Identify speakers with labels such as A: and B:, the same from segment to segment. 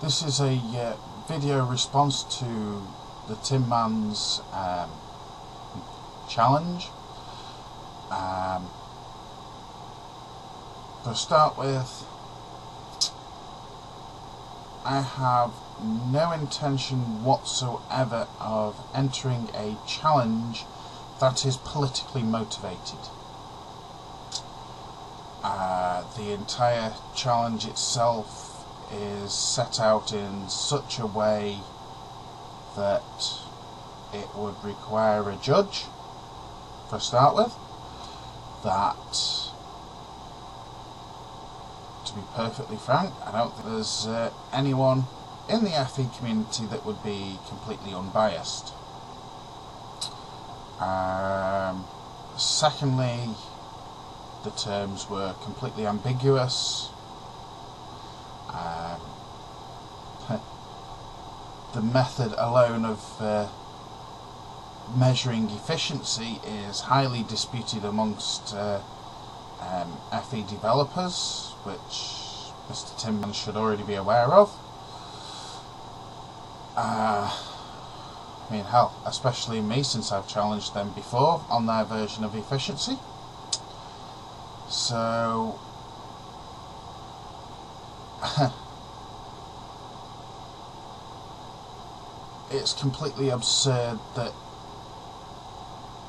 A: This is a video response to the Tinman's challenge. To start with, I have no intention whatsoever of entering a challenge that is politically motivated. The entire challenge itself is set out in such a way that it would require a judge, for a start with, that, to be perfectly frank, I don't think there's anyone in the FE community that would be completely unbiased. Secondly, the terms were completely ambiguous. The method alone of measuring efficiency is highly disputed amongst FE developers, which Mr. Tinman should already be aware of. I mean, hell, especially me, since I've challenged them before on their version of efficiency. So it's completely absurd that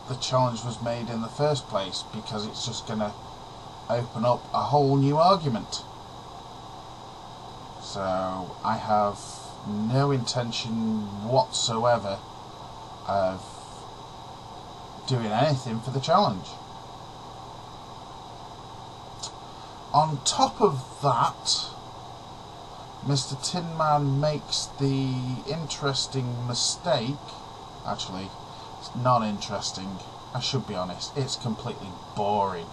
A: the challenge was made in the first place, because it's just going to open up a whole new argument. So I have no intention whatsoever of doing anything for the challenge. On top of that, Mr. Tinman makes the interesting mistake, actually it's not interesting, I should be honest, it's completely boring,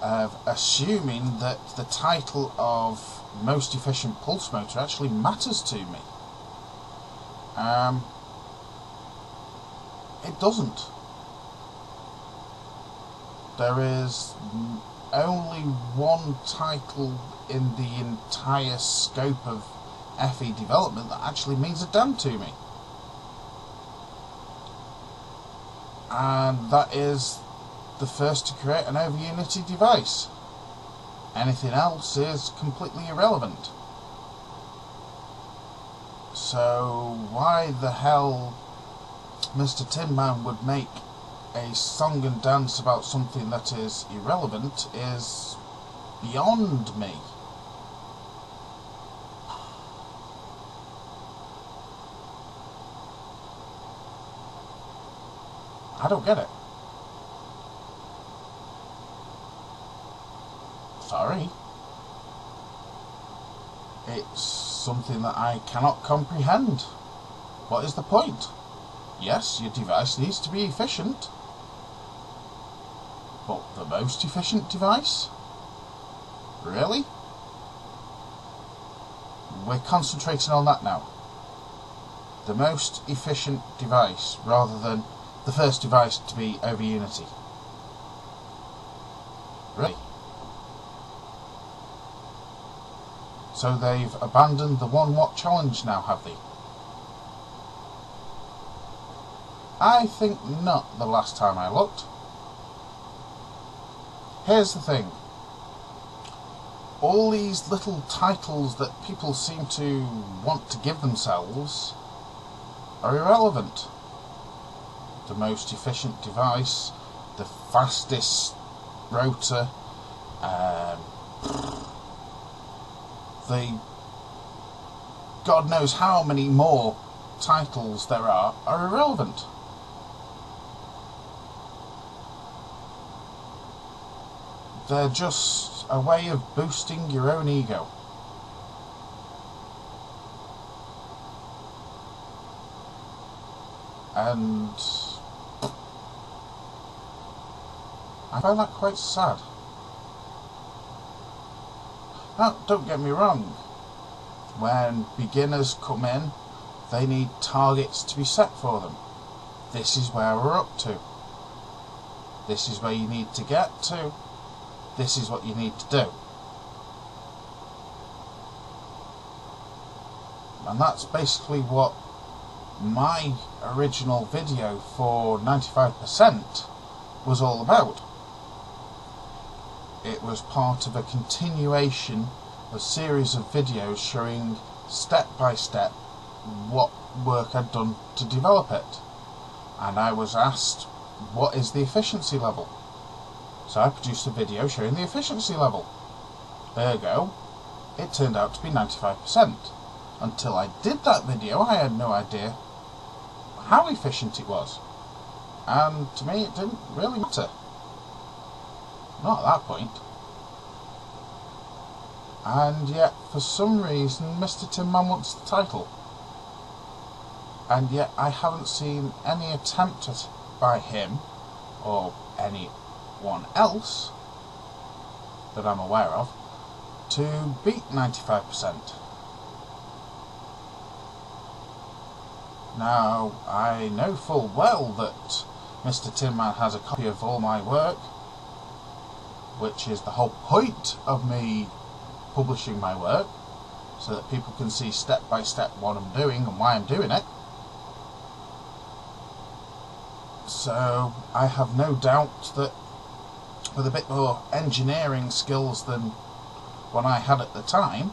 A: of assuming that the title of most efficient pulse motor actually matters to me. It doesn't. There is only one title in the entire scope of FE development that actually means a damn to me, and that is the first to create an over Unity device. Anything else is completely irrelevant. So why the hell Mr. Tinman would make a song and dance about something that is irrelevant is beyond me. I don't get it. Sorry. It's something that I cannot comprehend. What is the point? Yes, your device needs to be efficient, but the most efficient device? Really? We're concentrating on that now. The most efficient device, rather than the first device to be over Unity. Really? So they've abandoned the 1 watt challenge now, have they? I think not, the last time I looked. Here's the thing. All these little titles that people seem to want to give themselves are irrelevant. The most efficient device, the fastest rotor, the God knows how many more titles there are irrelevant. They're just a way of boosting your own ego. And I find that quite sad. Now, don't get me wrong. When beginners come in, they need targets to be set for them. This is where we're up to. This is where you need to get to. This is what you need to do. And that's basically what my original video for 95% was all about. It was part of a continuation of a series of videos showing step by step what work I'd done to develop it. And I was asked, what is the efficiency level? So I produced a video showing the efficiency level. Ergo, it turned out to be 95%. Until I did that video, I had no idea how efficient it was. And to me, it didn't really matter. Not at that point. And yet, for some reason, Mr. Tinman wants the title. And yet, I haven't seen any attempt by him, or anyone else that I'm aware of, to beat 95%. Now, I know full well that Mr. Tinman has a copy of all my work, which is the whole point of me publishing my work, so that people can see step by step what I'm doing and why I'm doing it. So I have no doubt that with a bit more engineering skills than what I had at the time,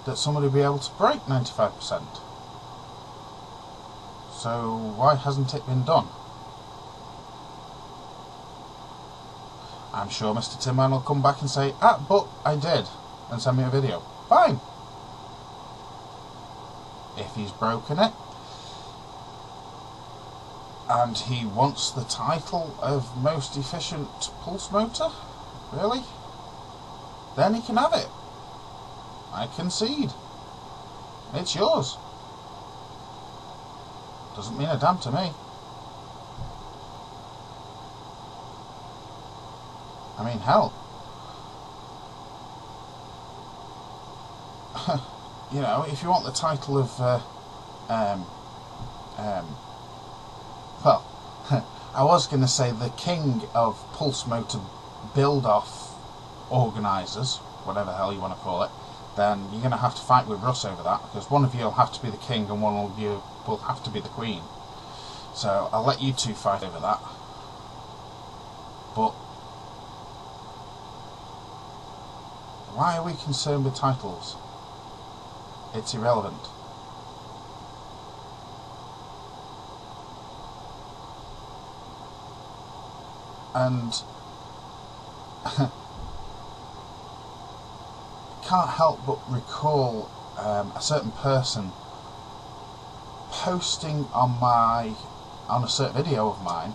A: that somebody will be able to break 95%. So why hasn't it been done? I'm sure Mr. Tinman will come back and say, but I did, and send me a video. Fine. If he's broken it, and he wants the title of most efficient pulse motor, really, then he can have it. I concede. It's yours. Doesn't mean a damn to me. I mean, hell. You know, if you want the title of, well, I was going to say the king of pulse motor build-off organisers, whatever the hell you want to call it, then you're going to have to fight with Russ over that, because one of you will have to be the king and one of you will have to be the queen. So I'll let you two fight over that. But why are we concerned with titles? It's irrelevant. And can't help but recall a certain person posting on a certain video of mine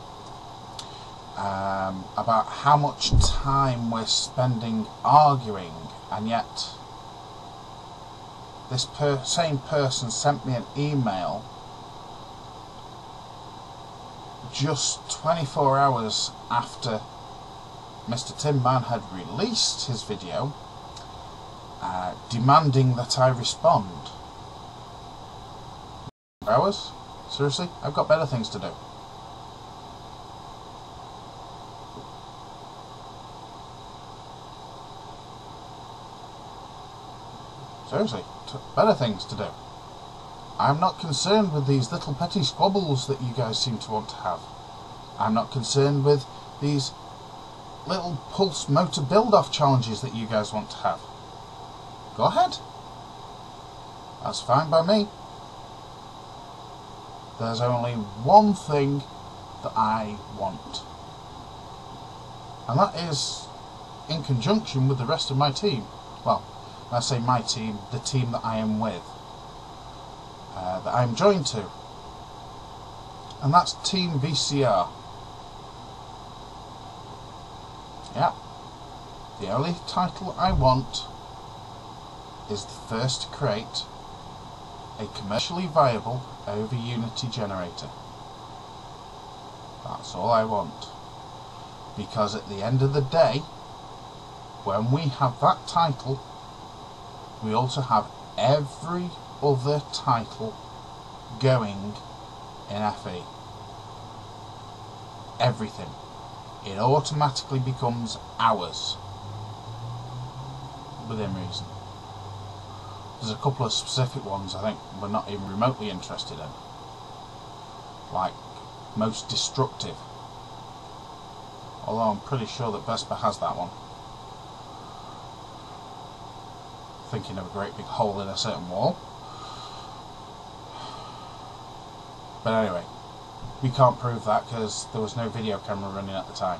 A: about how much time we're spending arguing, and yet this same person sent me an email just 24 hours after Mr. Tinman had released his video, demanding that I respond. Hours? Seriously? I've got better things to do. Seriously, better things to do. I'm not concerned with these little petty squabbles that you guys seem to want to have. I'm not concerned with these little pulse motor build-off challenges that you guys want to have. Go ahead. That's fine by me. There's only one thing that I want. And that is in conjunction with the rest of my team. Well, when I say my team, the team that I am with. That I'm joined to. And that's Team VCR. Yeah. The only title I want is the first to create a commercially viable over Unity generator. That's all I want. Because at the end of the day, when we have that title, we also have every other title going in FE. Everything. It automatically becomes ours. Within reason. There's a couple of specific ones I think we're not even remotely interested in, like most destructive, although I'm pretty sure that Vespa has that one. Thinking of a great big hole in a certain wall. But anyway, we can't prove that because there was no video camera running at the time,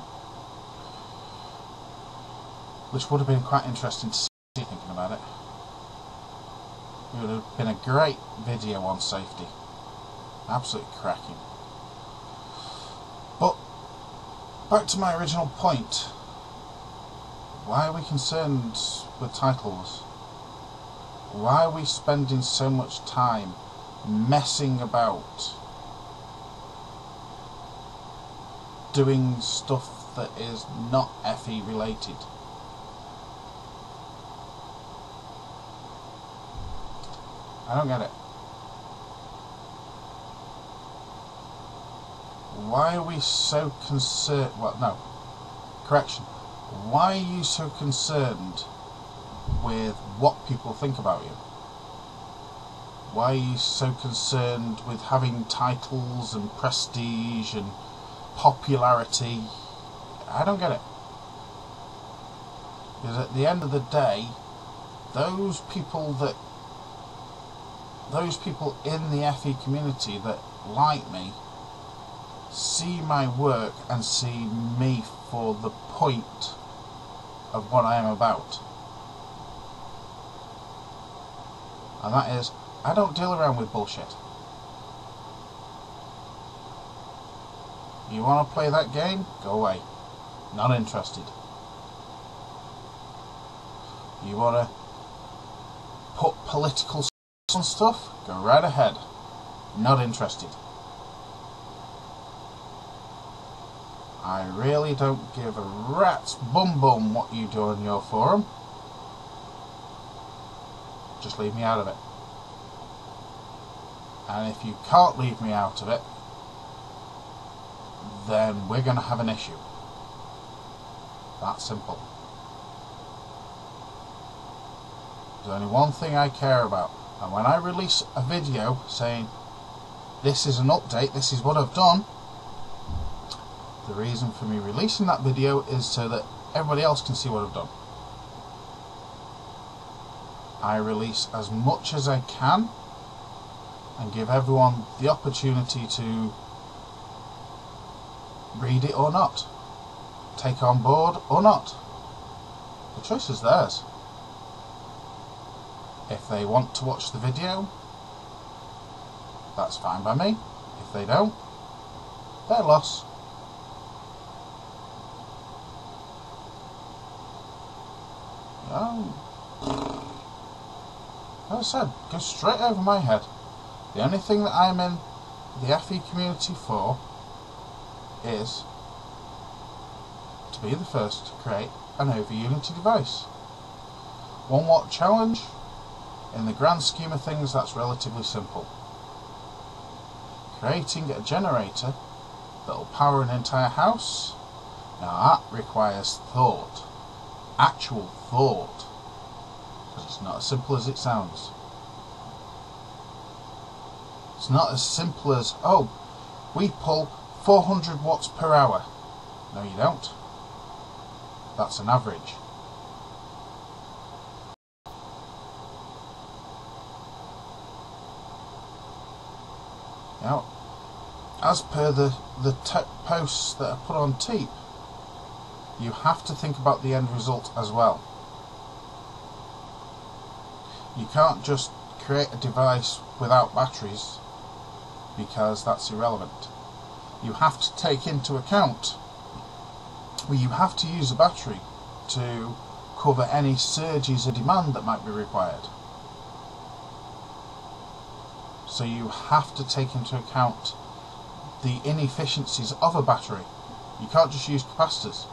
A: which would have been quite interesting to see, thinking about it. It would have been a great video on safety. Absolutely cracking. But back to my original point. Why are we concerned with titles? Why are we spending so much time messing about, doing stuff that is not FE related? I don't get it. Why are we so concerned? Well, no. Correction. Why are you so concerned with what people think about you? Why are you so concerned with having titles and prestige and popularity? I don't get it. Because at the end of the day, those people in the FE community that like me see my work and see me for the point of what I am about. And that is, I don't deal around with bullshit. You want to play that game? Go away. Not interested. You want to put political on stuff? Go right ahead. Not interested. I really don't give a rat's bum bum what you do on your forum. Just leave me out of it. And if you can't leave me out of it, then we're going to have an issue. That simple. There's only one thing I care about, and when I release a video saying this is an update, this is what I've done, the reason for me releasing that video is so that everybody else can see what I've done. I release as much as I can and give everyone the opportunity to read it or not, take on board or not. The choice is theirs. If they want to watch the video, that's fine by me. If they don't, their loss. As I said, goes straight over my head. The only thing that I'm in the FE community for is to be the first to create an over Unity device. 1 watt challenge, in the grand scheme of things, that's relatively simple. Creating a generator that will power an entire house, now that requires thought. Actual thought. Because it's not as simple as it sounds. It's not as simple as, oh, we pull 400 watts per hour. No, you don't. That's an average. Now, as per the posts that are put on TEEP, you have to think about the end result as well. You can't just create a device without batteries, because that's irrelevant. You have to take into account, well, you have to use a battery to cover any surges of demand that might be required. So you have to take into account the inefficiencies of a battery. You can't just use capacitors,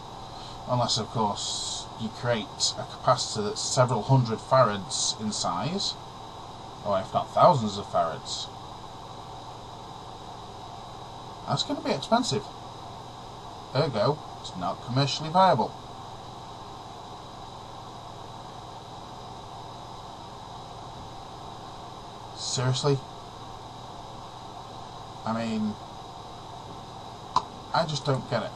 A: unless of course you create a capacitor that's several hundred farads in size, or if not thousands of farads. That's going to be expensive. Ergo, it's not commercially viable. Seriously? I mean, I just don't get it.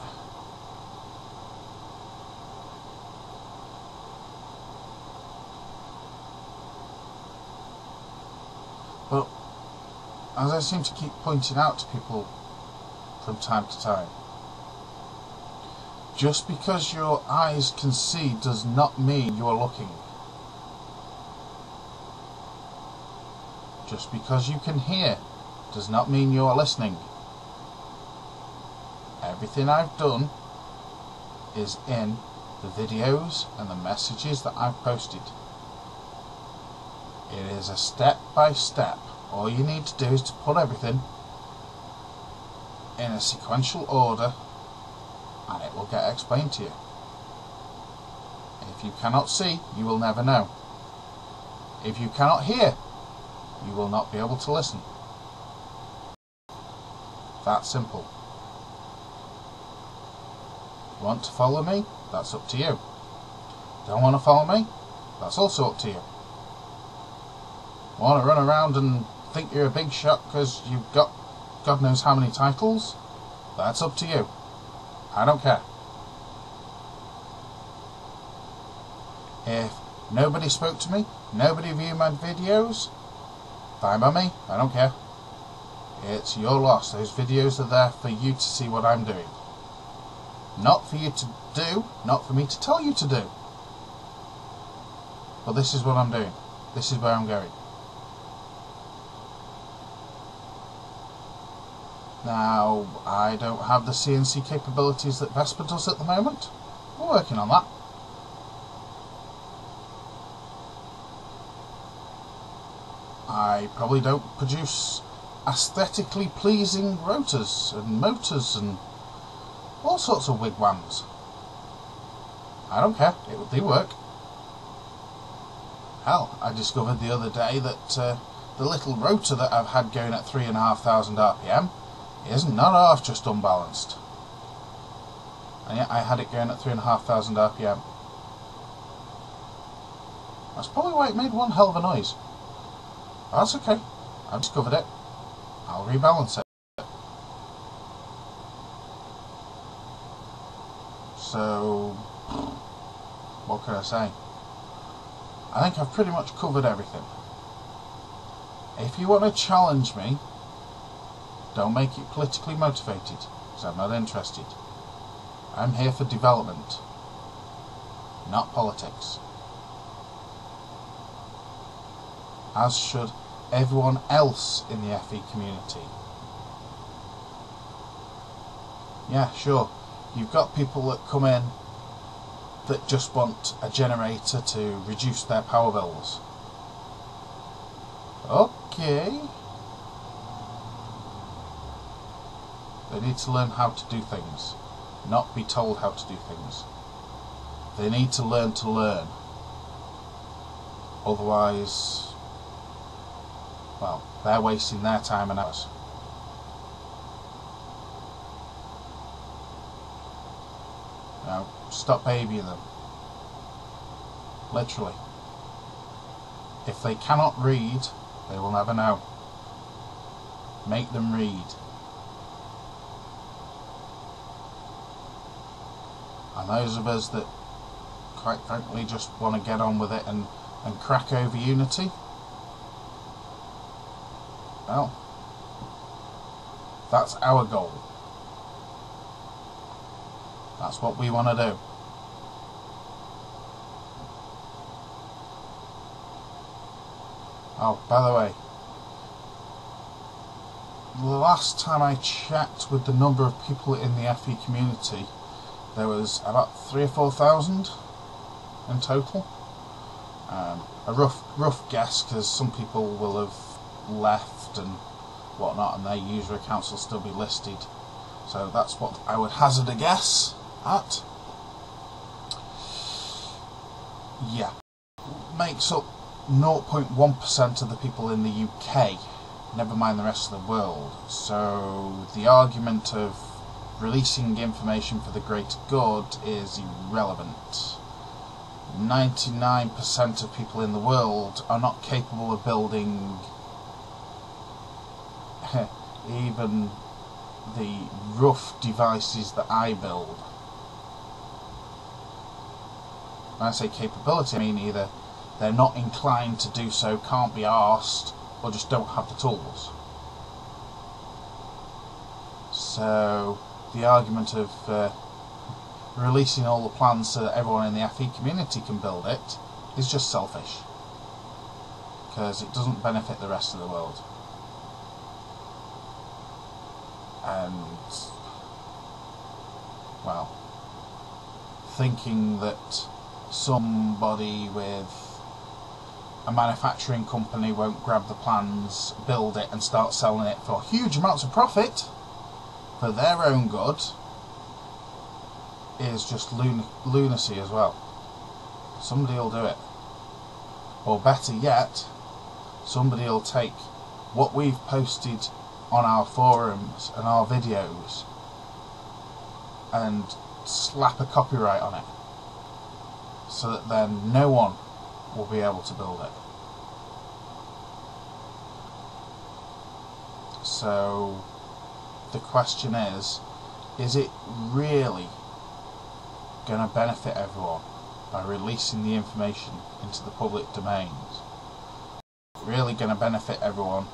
A: But, as I seem to keep pointing out to people from time to time, just because your eyes can see does not mean you are looking. Just because you can hear does not mean you are listening. Everything I've done is in the videos and the messages that I've posted. It is a step by step. All you need to do is to put everything in a sequential order and it will get explained to you. If you cannot see, you will never know. If you cannot hear, you will not be able to listen. That simple. Want to follow me? That's up to you. Don't want to follow me? That's also up to you. Want to run around and think you're a big shot because you've got God knows how many titles? That's up to you. I don't care. If nobody spoke to me, nobody viewed my videos, fine by me, I don't care. It's your loss. Those videos are there for you to see what I'm doing. Not for you to do, not for me to tell you to do. But this is what I'm doing. This is where I'm going. Now, I don't have the CNC capabilities that Vespa does at the moment. We're working on that. I probably don't produce aesthetically pleasing rotors and motors and all sorts of wigwams. I don't care, they work. Hell, I discovered the other day that the little rotor that I've had going at 3,500 RPM is not half just unbalanced. And yet I had it going at 3,500 RPM. That's probably why it made one hell of a noise. That's okay, I've discovered it. I'll rebalance it. So, what can I say? I think I've pretty much covered everything. If you want to challenge me, don't make it politically motivated, because I'm not interested. I'm here for development, not politics. As should everyone else in the FE community. Yeah, sure, you've got people that come in that just want a generator to reduce their power bills. Okay. They need to learn how to do things, not be told how to do things. They need to learn to learn. Otherwise, well, they're wasting their time and ours. Now, stop babying them. Literally. If they cannot read, they will never know. Make them read. And those of us that, quite frankly, just want to get on with it and crack over Unity, well, that's our goal. That's what we want to do. Oh, by the way, the last time I checked with the number of people in the FE community, there was about 3,000 or 4,000 in total. A rough guess, because some people will have left and whatnot, and their user accounts will still be listed. So that's what I would hazard a guess at. Yeah, makes up 0.1% of the people in the UK, never mind the rest of the world. So the argument of releasing information for the greater good is irrelevant. 99% of people in the world are not capable of building even the rough devices that I build. When I say capability, I mean either they're not inclined to do so, can't be arsed, or just don't have the tools. So the argument of releasing all the plans so that everyone in the FE community can build it is just selfish, because it doesn't benefit the rest of the world. And, well, thinking that somebody with a manufacturing company won't grab the plans, build it and start selling it for huge amounts of profit for their own good is just lunacy as well. Somebody will do it. Or better yet, somebody will take what we've posted on our forums and our videos and slap a copyright on it, so that then no one will be able to build it. So the question is it really going to benefit everyone by releasing the information into the public domains? Really going to benefit everyone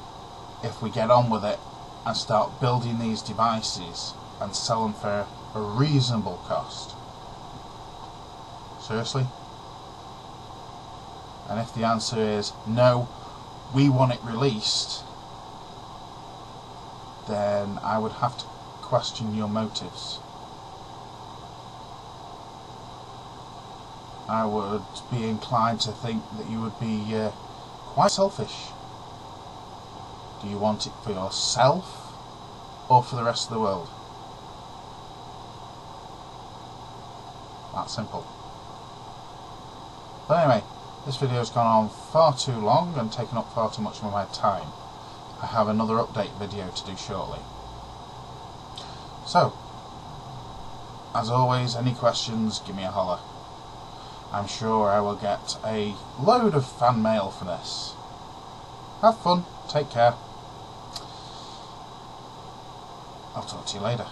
A: if we get on with it and start building these devices and sell them for a reasonable cost? Seriously? And if the answer is no, we want it released, then I would have to question your motives. I would be inclined to think that you would be quite selfish. Do you want it for yourself or for the rest of the world? That simple. But anyway, this video has gone on far too long and taken up far too much of my time. I have another update video to do shortly. So, as always, any questions, give me a holler. I'm sure I will get a load of fan mail from this. Have fun, take care. I'll talk to you later.